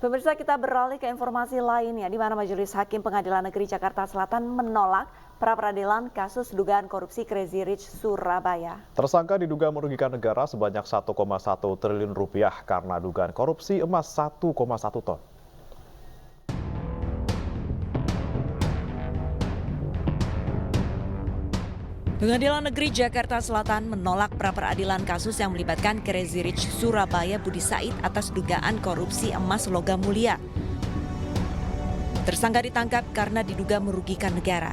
Pemirsa, kita beralih ke informasi lainnya, di mana Majelis Hakim Pengadilan Negeri Jakarta Selatan menolak pra-peradilan kasus dugaan korupsi Crazy Rich Surabaya. Tersangka diduga merugikan negara sebanyak 1,1 triliun rupiah karena dugaan korupsi emas 1,1 ton. Pengadilan Negeri Jakarta Selatan menolak pra-peradilan kasus yang melibatkan Crazy Rich Surabaya Budi Said atas dugaan korupsi emas logam mulia. Tersangka ditangkap karena diduga merugikan negara.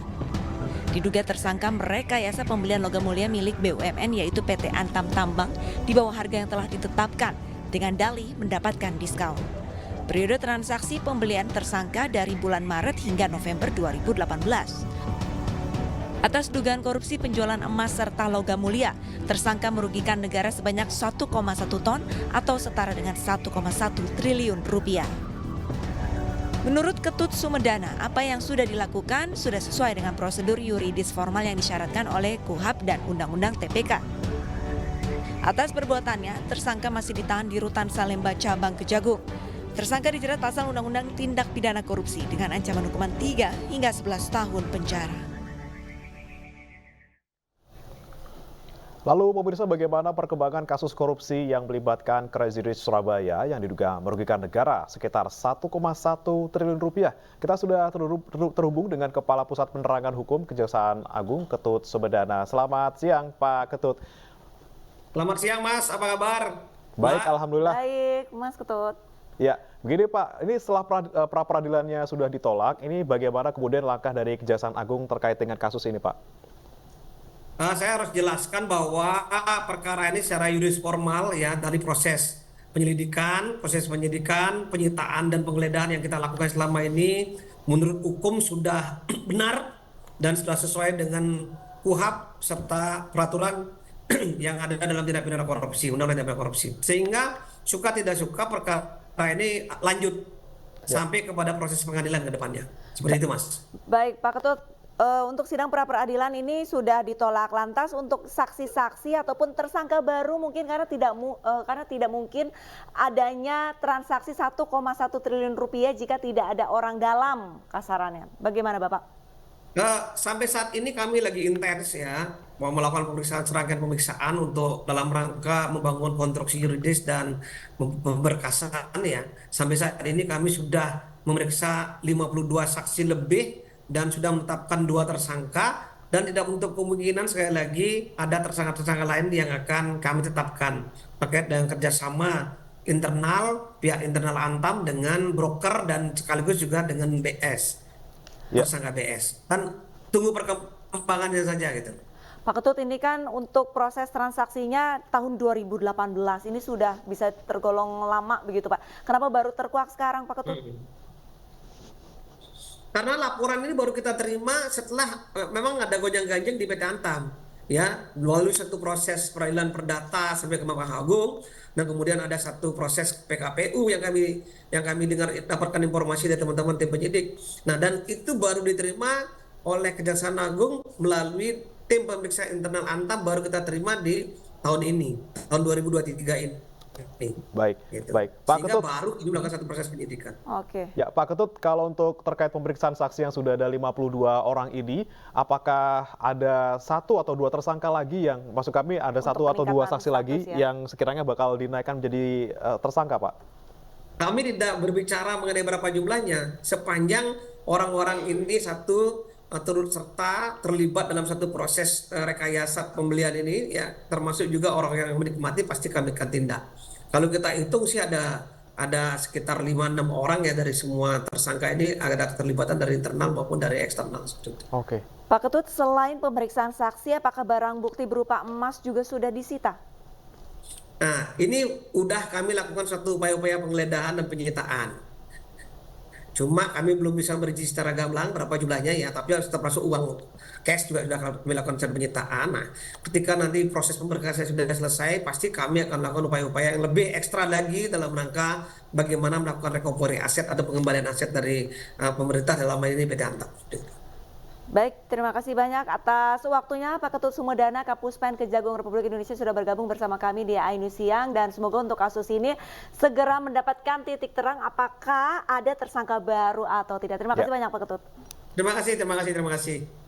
Diduga tersangka merekayasa pembelian logam mulia milik BUMN yaitu PT Antam Tambang di bawah harga yang telah ditetapkan dengan dalih mendapatkan diskon. Periode transaksi pembelian tersangka dari bulan Maret hingga November 2018. Atas dugaan korupsi penjualan emas serta logam mulia, tersangka merugikan negara sebanyak 1,1 ton atau setara dengan 1,1 triliun rupiah. Menurut Ketut Sumedana, apa yang sudah dilakukan sudah sesuai dengan prosedur yuridis formal yang disyaratkan oleh KUHP dan Undang-Undang TPK. Atas perbuatannya, tersangka masih ditahan di Rutan Salemba Cabang Kejagung. Tersangka dijerat pasal Undang-Undang Tindak Pidana Korupsi dengan ancaman hukuman 3 hingga 11 tahun penjara. Lalu pemirsa, bagaimana perkembangan kasus korupsi yang melibatkan Crazy Rich Surabaya yang diduga merugikan negara sekitar 1,1 triliun rupiah. Kita sudah terhubung dengan Kepala Pusat Penerangan Hukum Kejaksaan Agung Ketut Sumedana. Selamat siang Pak Ketut. Selamat siang Mas, apa kabar? Baik, Alhamdulillah. Baik Mas Ketut. Ya, begini Pak, ini setelah pra-peradilannya sudah ditolak, ini bagaimana kemudian langkah dari Kejaksaan Agung terkait dengan kasus ini Pak? Saya harus jelaskan bahwa perkara ini secara yuridis formal ya dari proses penyidikan, penyitaan dan penggeledahan yang kita lakukan selama ini menurut hukum sudah benar dan sudah sesuai dengan KUHP serta peraturan yang ada dalam tindak pidana korupsi, undang-undang tindak pidana korupsi. Sehingga suka tidak suka perkara ini lanjut sampai kepada proses pengadilan ke depannya. Seperti itu Mas. Baik Pak Ketut. Untuk sidang pra-peradilan ini sudah ditolak, lantas untuk saksi-saksi ataupun tersangka baru mungkin karena tidak mungkin adanya transaksi 1,1 triliun rupiah jika tidak ada orang dalam kasarannya. Bagaimana Bapak? Sampai saat ini kami lagi intens ya mau melakukan serangkaian pemeriksaan untuk dalam rangka membangun konstruksi yuridis dan pemberkasan ya. Sampai saat ini kami sudah memeriksa 52 saksi lebih dan sudah menetapkan 2 tersangka dan tidak menutup kemungkinan sekali lagi ada tersangka-tersangka lain yang akan kami tetapkan terkait dengan kerjasama pihak internal Antam dengan broker dan sekaligus juga dengan BS, tersangka BS. Dan tunggu perkembangannya saja gitu. Pak Ketut, ini kan untuk proses transaksinya tahun 2018, ini sudah bisa tergolong lama begitu Pak. Kenapa baru terkuak sekarang Pak Ketut? Karena laporan ini baru kita terima setelah memang ada gonjang-ganjing di PT Antam ya, melalui satu proses peradilan perdata sampai ke Mahkamah Agung dan kemudian ada satu proses PKPU yang kami dapatkan informasi dari teman-teman tim penyidik. Nah, dan itu baru diterima oleh Kejaksaan Agung melalui tim pemeriksa internal Antam, baru kita terima di tahun ini, tahun 2023 ini. Baik, gitu. Baik. Pak Sehingga Ketut, baru ini melakukan satu proses penyidikan. Oke. Ya, Pak Ketut, kalau untuk terkait pemeriksaan saksi yang sudah ada 52 orang ini, apakah ada 1 atau 2 tersangka lagi yang, maksud kami ada 1 atau 2 saksi lagi yang sekiranya bakal dinaikkan menjadi tersangka, Pak? Kami tidak berbicara mengenai berapa jumlahnya, sepanjang orang-orang ini turut serta terlibat dalam satu proses rekayasa pembelian ini ya, termasuk juga orang yang menikmati, pasti kami akan tindak. Kalau kita hitung sih ada sekitar 5-6 orang ya dari semua tersangka ini, ada keterlibatan dari internal maupun dari eksternal. Oke. Pak Ketut, selain pemeriksaan saksi, apakah barang bukti berupa emas juga sudah disita? Nah, ini udah kami lakukan suatu upaya-upaya penggeledahan dan penyitaan. Cuma kami belum bisa merinci secara gamblang berapa jumlahnya ya, tapi harus termasuk uang cash juga sudah kami lakukan penyitaan. Nah, ketika nanti proses pemberkasan sudah selesai, pasti kami akan melakukan upaya-upaya yang lebih ekstra lagi dalam rangka bagaimana melakukan recovery aset atau pengembalian aset dari pemerintah dalam hal ini PT Antam. Baik, terima kasih banyak atas waktunya Pak Ketut Sumedana, Kapuspen Kejagung Republik Indonesia sudah bergabung bersama kami di AI News Siang, dan semoga untuk kasus ini segera mendapatkan titik terang apakah ada tersangka baru atau tidak. Terima kasih banyak Pak Ketut. Terima kasih, terima kasih, terima kasih.